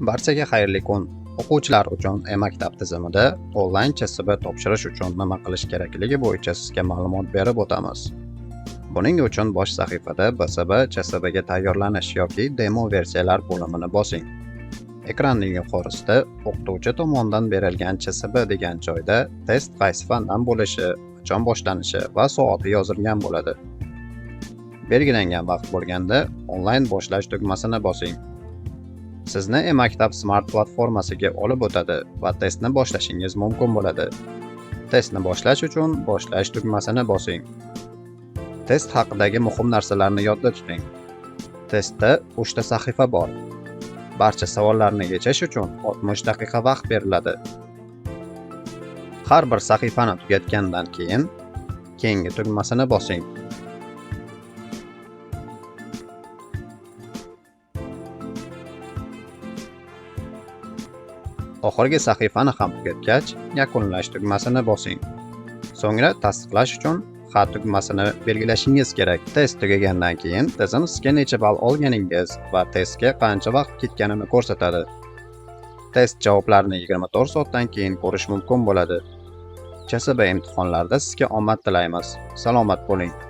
Barchaga xayrli kun. O'quvchilar uchun e-maktab tizimida onlayn CSB topshirish uchun nima qilish kerakligi bo'yicha sizga ma'lumot berib o'tamiz. Buning uchun bosh sahifada BSB CSBga tayyorlanish yoki demo versiyalar bo'limini bosing. Ekranning yuqorisida o'qituvchi tomonidan berilgan CSB degan joyda test qaysi fandan bo'lishi, qachon boshlanishi va soati yozilgan bo'ladi. Belgilangan vaqt bo'lganda onlayn boshlash tugmasini bosing. Sizni e-maktab smart platformasiga olib o'tadi va testni boshlashingiz mumkin bo'ladi. Testni boshlash uchun boshlash tugmasini bosing. Test haqidagi muhim narsalarni yodda tuting. Testda 3 ta sahifa bor. Barcha savollarni yechish uchun 60 daqiqa vaqt beriladi. Har bir sahifani tugatgandan keyin keyingi tugmasini bosing. Oxirgi sahifani ham tugatgach, yakunlash tugmasini bosing. So'ngra tasdiqlash uchun ha tugmasini belgilashingiz kerak. Test tugagandan keyin tizim sizga necha ball olganingiz va testga qancha vaqt ketganini ko'rsatadi. Test javoblarini 24 soatdan keyin ko'rish mumkin bo'ladi. CSB imtihonlarida sizga omad tilaymiz. Salomat bo'ling.